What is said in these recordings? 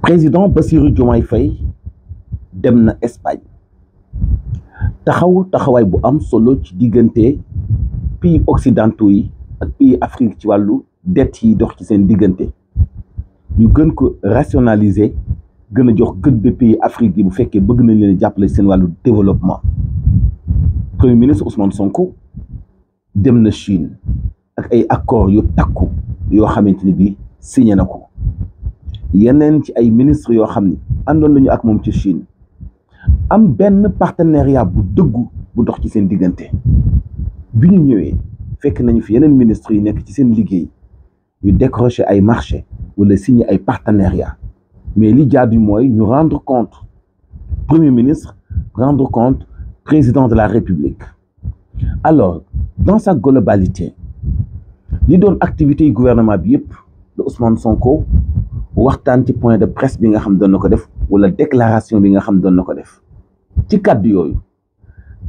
président Bassirou Diomaye Faye dem na Espagne taxawaay bu am solo ci diggante pays occidentaux yi ak pays Afrique ci wàllu dette yi dox ci seen diggante ñu gën ko rationaliser gën a jox gëdd pays Afrique yi bu fekkee bëgg nañ leen jàppale ci seen wàllu développement. Premier ministre Ousmane Sonko dem na Chine ak ay accords yu takku yoo xamante ni bii signé na ko yeneen ci ay ministres yoo xam ne àndoon nañu ak moom ci Chine am benn partenariat bu dëggu bu dox ci seen diggante. bi ñu ñëwee fekk nañu fi yeneen ministres yi nekk ci seen liggéey ñu décrocher ay marché wala signer ay partenariat mais li jaadu mooy ñu rendre compte premier ministre rendre compte président de la République. Alors dans sa globalité li doon activité yi gouvernement bi yëpp de Ousmane Sonko waxtaan ci point de presse bi nga xam doon na ko def wala déclaration bi nga xam doon na ko def ci kàddu yooyu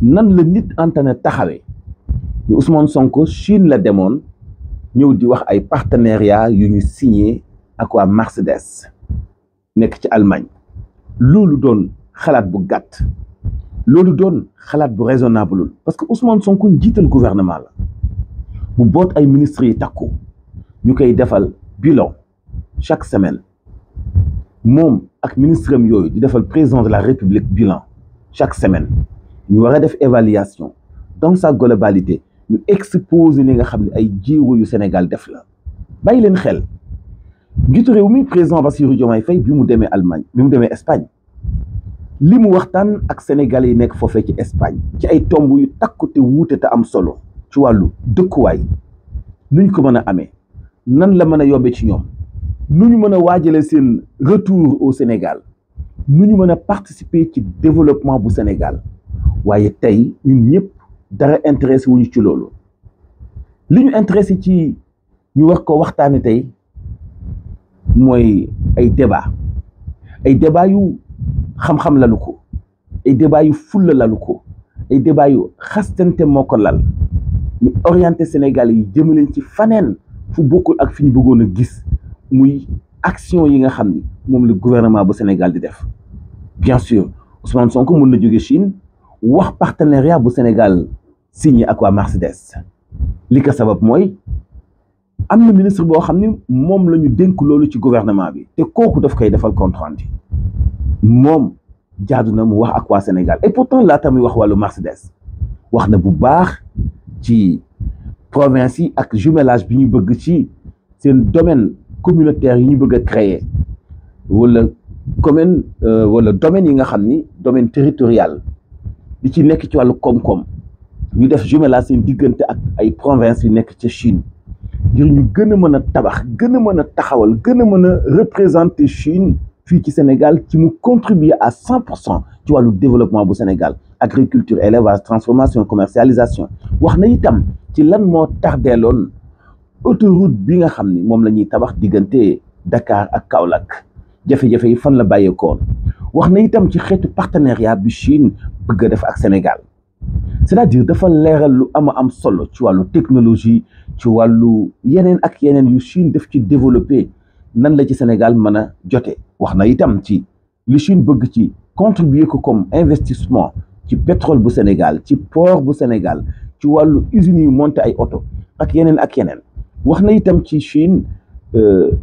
nan la nit antenne taxawee ñu Ousmane Sonko Chine la demoon ñëw di wax ay partenariat yu ñu signé ak waa Mercedes nekk ci Allemagne loolu doon xalaat bu gàtt loolu doon xalaat bu raisonnable parce que Ousmane Sonko njiital gouvernement la bu boot ay ministres yi takku ñu koy defal bilan chaque semaine moom ak ministre am yooyu di defal président de la République bilan chaque semaine ñu war a def évaluation dans sa globalité ñu exposer li nga xam ne ay jéego yu Sénégal def la bàyyi leen xel njiitu réew mi président Bassirou Diomaye Faye bi mu demee Allemagne bi mu demee Espagne li mu waxtaan ak Sénégalais yi nekk foofee ci Espagne ci ay tomb yu takku te wuute te am solo ci wàllu dëkkuwaay nuñ ko mën a amee nan la mën a yombe ci ñoom nu ñu mën a waajale seen retour au Sénégal nu ñu mën a participer ci développement bu Sénégal waaye tey ñun ñëpp dara intéressé wuñu ci loolu li ñu intéressé ci ñu wax ko waxtaane tey mooy ay débat yu xam-xam lalu ko ay débat yu fulla lalu ko ay débat yu xastante moo ko lal ñu orienté Sénégal yi jëmaleen ci faneen fu bokkul ak fi ñu bëggoon a gis muy action yi nga xam ni moom le gouvernement bu Sénégal di def. Bien sûr Ousmane Sonko mën na jóge Chine wax partenariat bu Sénégal signé ak waa Mercedes li ko sabab mooy am na ministre boo xam ni moom la ñu dénk loolu ci gouvernement bi te kooku daf koy defal compte rendu moom jaadu na mu wax ak waa Sénégal et pourtant laata muy wax wàllu Mercedes wax na bu baax ci province yi ak jumelage bi ñu bëgg ci seen domaine communautaire yi ñu bëgg a créer wala domaine yi nga xam ni domaine territorial di ci nekk ci wàllu koom-koom ñu def jumelage seen diggante ak ay province yu nekk ca Chine ngir ñu gën a mën a tabax gën a mën a taxawal gën a mën a représenter Chine fii ci Sénégal ci mu contribuer à 100% ci wàllu développement bu Sénégal agriculture élevage transformation commercialisation wax na itam ci lan moo tardeeloon autoroute bi nga xam ni moom la ñuy tabax diggante Dakar ak Kaolack jafe-jafe yi fan la bàyyeekoon wax na itam ci xeetu partenariat bi Chine bëgg a def ak Sénégal c'est-à-dire dafa leeral lu am solo ci wàllu technologie ci wàllu yeneen ak yeneen yu Chine def ci développé nan la ci Sénégal mën a jote wax na itam ci li Chine bëgg ci contribuer ko comme investissement ci pétrole bu Sénégal ci port bu Sénégal ci wàllu usines yu monté ay oto ak yeneen wax na itam ci Chine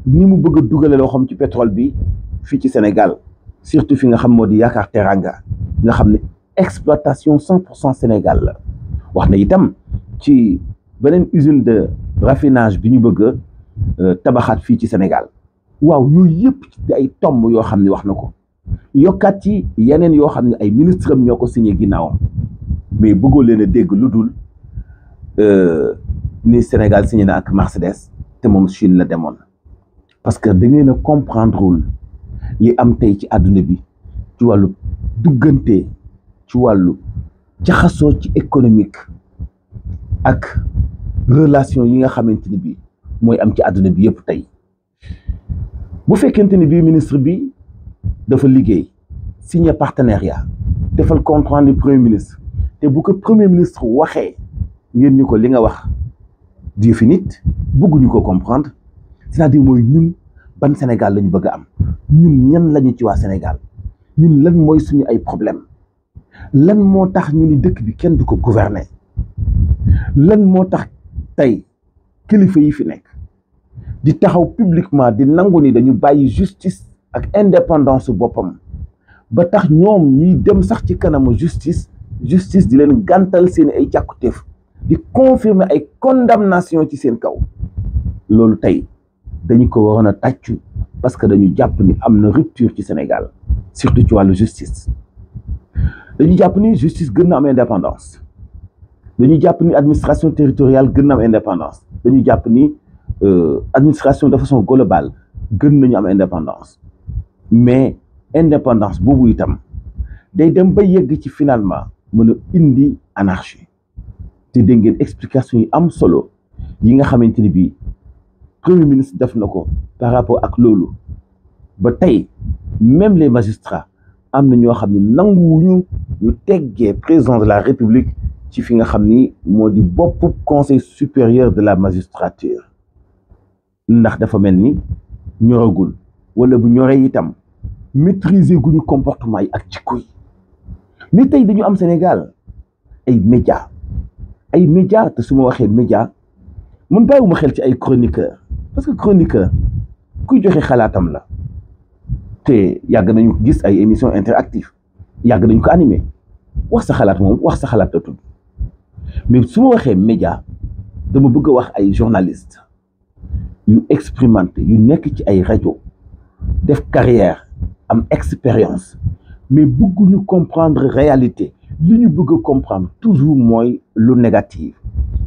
ni mu bëgg a dugale loo xam ci pétrole bi fii ci Sénégal surtout fi nga xam moo di Yaakaar Teranga nga xam ne exploitation 100% Sénégal la wax na itam ci beneen usine de raffinage bi ñu bëgg a tabaxaat fii ci Sénégal waaw yooyu yëpp ci ay tomb yoo xam ne wax na ko yokkaat ci yeneen yoo xam ne ay ministre am ñoo ko signé ginnaawam mais bëggoo leen a dégg lu dul ni Sénégal signé na ak Mercedes te moom Chine la demoon parce que da ngeen a comprendrewul li am tey ci àdduna bi ci wàllu duggante ci wàllu jaxasoo ci économique ak relation yi nga xamante ni bi mooy am ci àdduna bi yëpp tey bu fekkente ni bii ministre bi dafa liggéey signé partenariat defal compte rendu premier ministre te bu ko premier ministre waxee ngeen ñu ko li nga wax di fi nit bëgguñu ko comprendre c'est-à-dire mooy ñun ban Sénégal lañu bëgg a am ñun ñan lañu ci waa Sénégal ñun lan mooy suñu ay problème lan moo tax ñu ni dëkk bi kenn du ko gouverner lan moo tax tey kilifa yi fi nekk di taxaw publiquement di nangu ni dañu bàyyi justice ak indépendance boppam ba tax ñoom ñuy dem sax ci kanamu justice di leen gàntal seen ay càkkutéef di confirmer ay condamnation ci seen kaw loolu tey dañu ko waroon a tàccu parce que dañu jàpp ni am na rupture ci Sénégal surtout ci wàllu justice dañu jàpp ni justice gën na am indépendance dañu jàpp ni administration territoriale gën na am indépendance dañu jàpp ni administration de façon globale gën nañu am indépendance mais indépendance boobu itam day dem ba yegg ci finalement mën a indi anarchie te dégg ngeen explication yi am solo yi nga xamante ni bii premier ministre def na ko par rapport ak loolu ba tey même les magistrats am na ñoo xam ne nanguwuñu ñu teggee président de la république ci fi nga xam ni moo di bopp conseil supérieur de la magistrature ndax dafa mel ni ñoragul wala bu ñoree itam maîtriser guñu comportement yi ak jikko yi mais tey dañu am Sénégal ay médias te su ma waxee média mun bàyyiwuma xel ci ay chroniqueur parce que chroniqueur kuy joxe xalaatam la te yàgg nañu gis ay émissions interactives yàgg nañu ko animé wax sa xalaat moom wax sa xalaat la tudd mais su ma waxee média dama bëgg a wax ay journalistes yu expérimenté yu nekk ci ay rajo def carrière am expérience mais bëgguñu comprendre réalité li ñu bëgg a comprendre toujours mooy lu négatif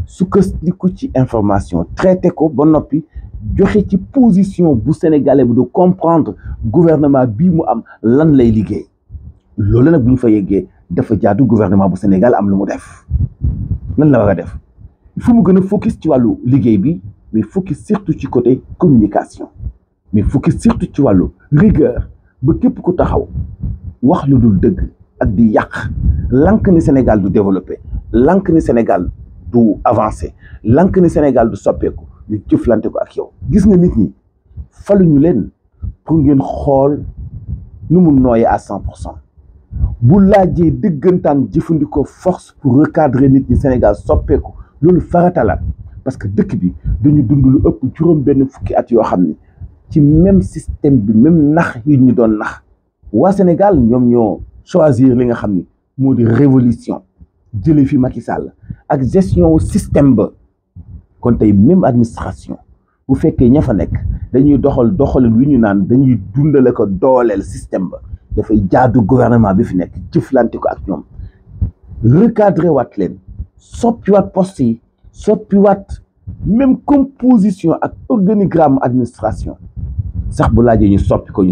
sukkandiku ci information traité ko ba noppi joxe ci position bu sénégalais bu de comprendre gouvernement bii mu am lan lay liggéey loolu nag bu ñu fa yeggee dafa jaadu gouvernement bu Sénégal am lu mu def lan la war a def il faut mu gën a focus ci wàllu liggéey bi mais focus surtout ci côté communication mais focus surtout ci wàllu rigueur ba képp ku taxaw wax lu dul dëgg ak di yàq lank ni Sénégal du développé lank ni Sénégal du avancé lank ni Sénégal du soppeeku ñu jëflante ko ak yow gis nga nit ñi faluñu leen pour ngeen xool nu mu nooyee à 100% bu laajee dëggantaan jëfandikoo force pour recadrer nit ñi Sénégal soppeeku loolu farata la parce que dëkk bi dañu dund lu ëpp juróom-benn fukki at yoo xam ne ci même système bi même nax yi ñu doon nax waa Sénégal ñoom ñoo choisir li nga xam ni moo di révolution jëlee fi Macky Sall ak gestion système ba kon tey même administration bu fekkee ña fa nekk dañuy doxalin wi ñu naan dañuy dundale ko dooleel système ba dafay jaadu gouvernement bi fi nekk jëflante ko ak ñoom recadré waat leen soppiwaat poste yi soppiwaat même composition ak organigramme administration sax bu laajee ñu soppi ko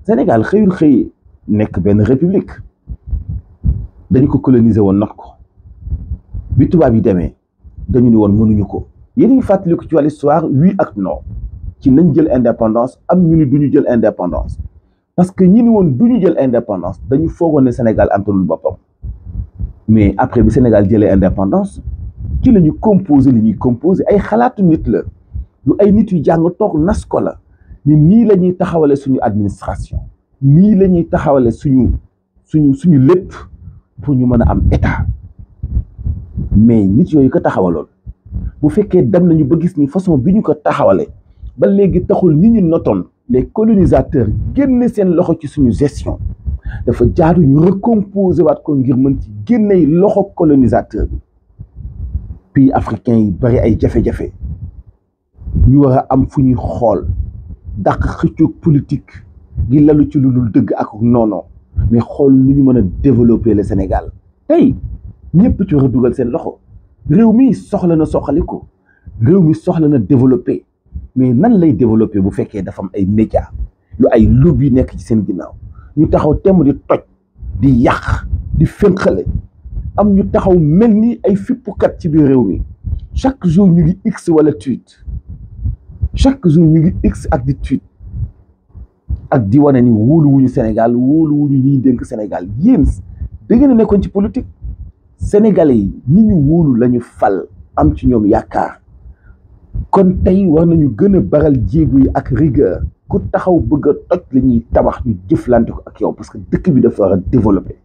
Sénégal xëyul xëy nekk benn république dañu ko coloniser woon not ko bi tubaab yi demee dañu ni woon mënuñu ko yéen a ngi fàttaliku ci wàllu histoire oui ak non ci nañ jël indépendance am ñu ni duñu jël indépendance parce que ñi ni woon duñu jël indépendance dañu foogoon ne Sénégal antanul boppam mais après bi Sénégal jëlee indépendance ci la ñu composé li ñuy composé ay xalaatu nit la lu ay nit yu jàng toog nas ko la ni nii la ñuy taxawale suñu administration nii la ñuy taxawale suñu lépp pour ñu mën a am état mais nit yooyu ko taxawaloon bu fekkee dem nañu ba gis ni façon bi ñu ko taxawale ba léegi taxul ñi ñu notoon les colonisateurs génne seen loxo ci suñu gestion dafa jaadu ñu recomposer waat ko ngir mën ci génney loxo colonisateur bi pays africains yi bari ay jafe-jafe ñu war a am fu ñuy xool dàq xëccoog politique gi lalu ci lu dul dëgg ak noonoo mais xool lu ñu mën a développer le Sénégal tey ñëpp ci war a dugal seen loxo réew mi soxla na soxaliko réew mi soxla na développer mais nan lay développer bu fekkee dafa am ay médias yu ay lobby nekk ci seen ginnaaw ñu taxaw temm di toj di yàq di fënqale am ñu taxaw mel ni ay fippukat ci biir réew mi chaque jour ñu ngi x wala tweet chaque jour ñu ngi x ak di tweet ak di wane ni wóoluwuñu Sénégal wóoluwuñu ñuy dénk Sénégal yéen da ngeen a nekkoon ci politique sénégalais yi ñi ñu wóolu lañu fal am ci ñoom yaakaar kon tey war nañu gën a baral jéego yi ak rigueur ku taxaw bëgg a toj la ñuy tabax ñu jëflante ko ak yow parce que dëkk bi dafa war a développer.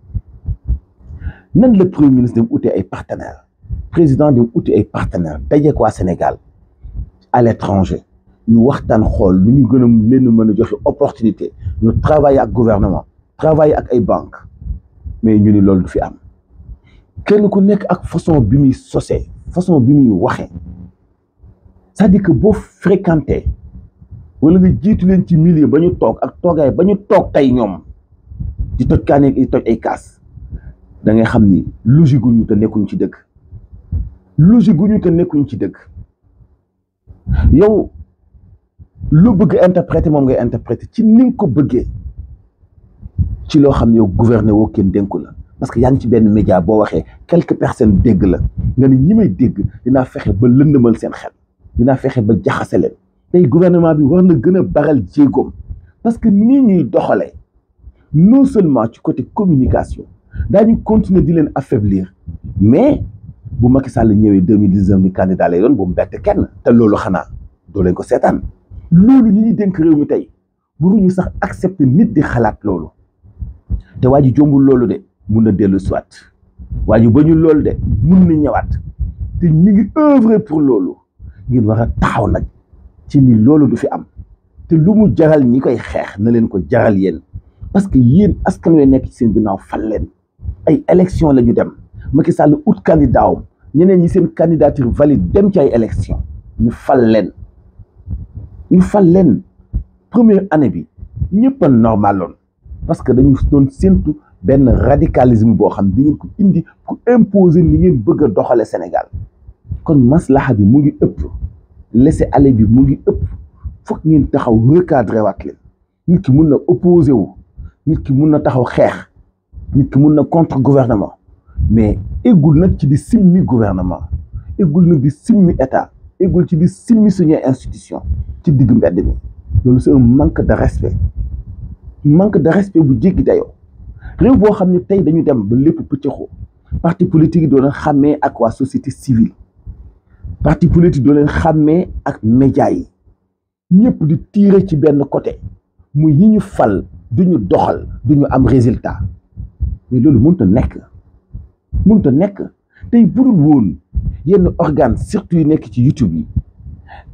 nan le premier ministre dem uti ay partenaires président dem uti ay partenaires daje ko waa Sénégal à l'étranger ñu waxtaan xool lu ñu gën a leen mën a joxe opportunité ñu travailler ak gouvernement travailler ak ay banques mais ñu ni loolu du fi am kenn ku nekk ak façon bi muy sosee façon bi muy waxee c'est-à-dire que boo fréquenté wala nga jiitu leen ci milieu ba ñu toog ak toogaay ba ñu toog tey ñoom di toj kaane di toj ay kaas da ngay xam ni logique gu ñu te nekkuñ ci dëgg logique gu ñu te nekkuñ ci dëgg yow lu bëgg interpréter moom ngay interpréter ci ni nga ko bëggee ci loo xam ne yow gouverner woo kenn dénku la parce que yaa ngi ci benn média boo waxee quelques personnes dégg la nga ni ñi may dégg dinaa fexe ba lëndëmal seen xel dinaa fexe ba jaxase leen tey gouvernement bi war na gën a baral jéegoom parce que nii ñuy doxalee non seulement ci côté communication daañu continuer di leen affaiblir mais bu Macky Sall ñëwee 2019 ni candidat lay doon bu mu bett kenn te loolu xanaa doo leen ko seetaan loolu ñi ñuy dénk réew mi tey waruñu sax accepter nit di xalaat loolu te waa ji jombul loolu de mun na dellu soit waa ji bañu loolu de mun na ñëwaat te ñu ngi œuvrer pour loolu ngeen war a taxaw nag ci ni loolu du fi am te lu mu jaral ñi koy xeex na leen ko jaral yéen parce que yéen askan wi nekk ci seen ginnaaw fal leen ay élection la ñu dem Macky Sall ut candidat am ñeneen ñi seen candidature valide dem ci ay élection ñu fal leen première année bi ñëpp a normaloon parce que dañu doon séntu benn radicalisme boo xam di ngeen ko indi pour imposer ni ngeen bëgg a doxale Sénégal kon maslaha bi mu ngi ëpp laisser aller bi mu ngi ëpp foog ngeen taxaw recadrer waat leen nit ki mun na opposé wu nit ki mun na taxaw xeex nit ki mun na contre gouvernement mais eggul nag ci di simmi gouvernement eggul nag di simmi état eggul ci di simmi suñuy institution ci digg mbedd mi loolu c'est un manque de respect bu jéggi dayoo réew boo xam ne tey dañu dem ba lépp pëccëxoo parti politique yi doo leen xàmmee ak waa société civile parti politique doo leen xàmmee ak média yi ñëpp di tirer ci benn côté muy yi ñu fal duñu doxal duñu am résultat mais loolu mënut a nekk tey budul woon yenn organe surtout yu nekk ci YouTube yi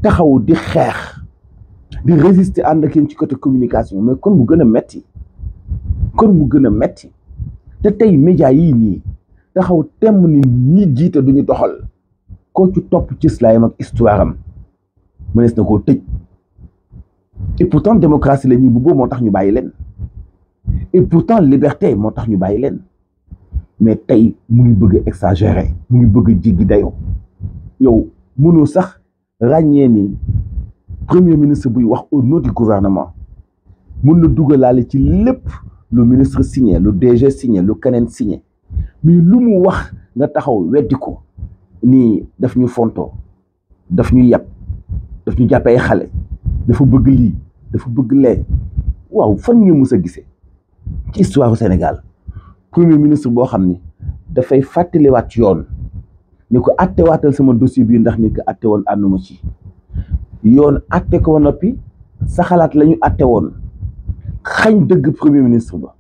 taxaw di xeex di résister ànd ak yéen ci côté communication mais kon mu gën a metti te tey média yii nii taxaw temm ni ñi jiite duñu doxal koo ci topp ci islaam ak histoire am mënees na koo tëj et pourtant démocratie la ñuy bubboo moo tax ñu bàyyi leen et pourtant liberté moo tax ñu bàyyi leen mais tey mu ngi bëgg a exagérer mu ngi bëgg a jéggi dayoo yow mënoo sax ràññee ni premier ministre buy wax au nom du gouvernement mun na dugalaale ci lépp lu ministre signé lu DG signé lu keneen signé mais lu mu wax nga taxaw weddi ko nii daf ñu fontoo daf ñu yàpp daf ñu jàppee xale dafa bëgg lii dafa bëgg lee waaw fan nga mës a gisee ci histoire Sénégal premier ministre boo xam ni dafay fàttaliwaat yoon ni ko attewaatal sama dossier bi ndax ni ko atte woon ànduma ci yoon atte ko noppi sa xalaat la ñu atte woon xañ dëgg premier ministre ba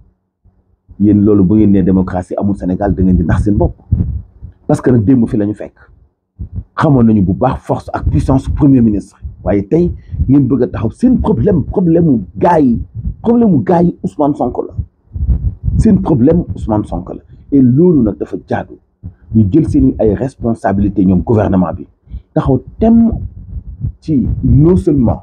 yéen loolu ba ngeen ne démocratie amul Sénégal da ngeen di nax seen bopp parce que nag démb fi la ñu fekk xamoon nañu bu baax force ak puissance premier ministre waaye tey ngeen bëgg a taxaw seen problème mu gars yi Ousmane Sonko la seen problème Ousmane Sonko la et loolu nag dafa jaadu ñu jël seen ay responsabilités ñoom gouvernement bi taxaw tem ci non seulement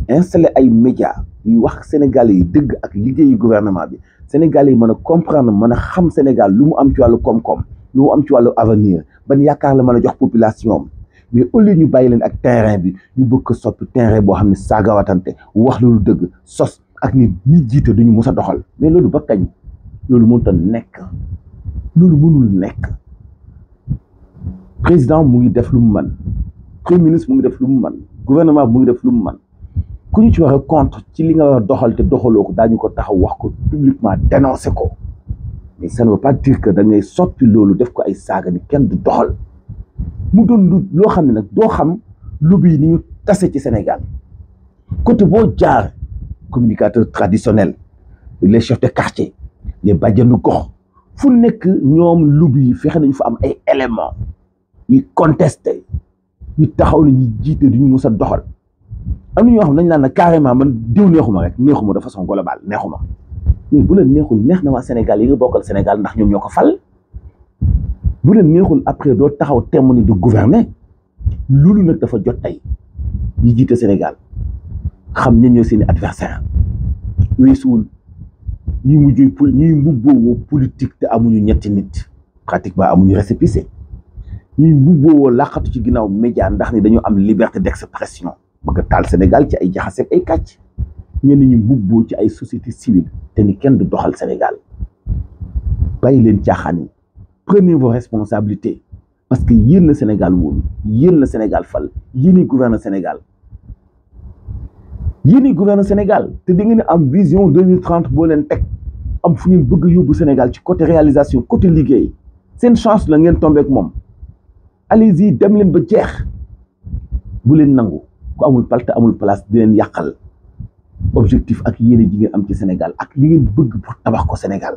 installer ay médias yu wax Sénégalais yi dëgg ak liggéeyu gouvernement bi Sénégalais yi mën a comprendre mën a xam Sénégal lu mu am ci wàllu koom-koom lu mu am ci wàllu avenir ban yaakaar la mën a jox population mais au lieu ñu bàyyi leen ak terrain bi ñu bëgg ko soppi terrain boo xam ne saagawatante wax lu dëgg sos ak nit ñi jiite duñu mës a doxal mais loolu ba kañ loolu mënut a nekk loolu mënul nekk président mu ngi def lu mu mën premier ministre mu ngi def lu mu mën gouvernement mu ngi def lu mu mën ku ñu ci war a contre ci li nga war a doxal te doxaloo ko daañu ko taxaw wax ko publiquement dénoncer ko mais ça ne veut pas dire que da ngay soppi loolu def ko ay saaga ni kenn du doxal mu doon loo xam ne nag doo xam lobby yi ni ñu tase ci Sénégal côté boo jaar communicateurs traditionnels les chefs de quartier les bàjjenu gox fu nekk ñoom lobby yi fexe nañu fa am ay éléments yu contesté ñu taxaw ne ñu jiite du ñu mus a doxal am na ñoo xam ne dañu naan carrément man diw neexuma rek neexuma de façon globale neexuma mais bu leen neexul neex na waa Sénégal yi nga bokkal Sénégal ndax ñoom ñoo ko fal bu leen neexul après doo taxaw temm ni du gouverner loolu nag dafa jot tey ñi jiite Sénégal xam ña ñoo seeni adversaire weesuwul ñuy mbubboo politique te amuñu ñetti nit pratiquement amuñu récépissé ñuy mbubboo làqatu ci ginnaaw média ndax ni dañu am liberté d'expression bëgg a taal Sénégal ci ay jaxase ay kàcc ñenn ñi mbubboo ci ay société civile te ni kenn du doxal Sénégal bàyyi leen caaxaan yi prenez vos responsabilités parce que yéen la Sénégal wóolu yéen la Sénégal fal yéenay gouverne Sénégal te da ngeen am vision 2030 boo leen teg am fu ngeen bëgg a yóbbu Sénégal ci côté réalisation côté liggéey seen chance la ngeen tombé ak moom allez-y dem leen ba jeex bu leen nangu ku amul palte amul place di leen yàqal objectif ak yéene ji ngeen am ci Sénégal ak li ngeen bëgg pour tabax ko Sénégal.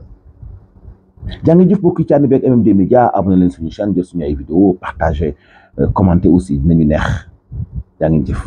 jaa ngi jëf bokk ci ànd beeg MMD Média abonné leen suñu chaîne jot suñu ay vidéo partagé commenter aussi dinañu neex jaa ngi jëf.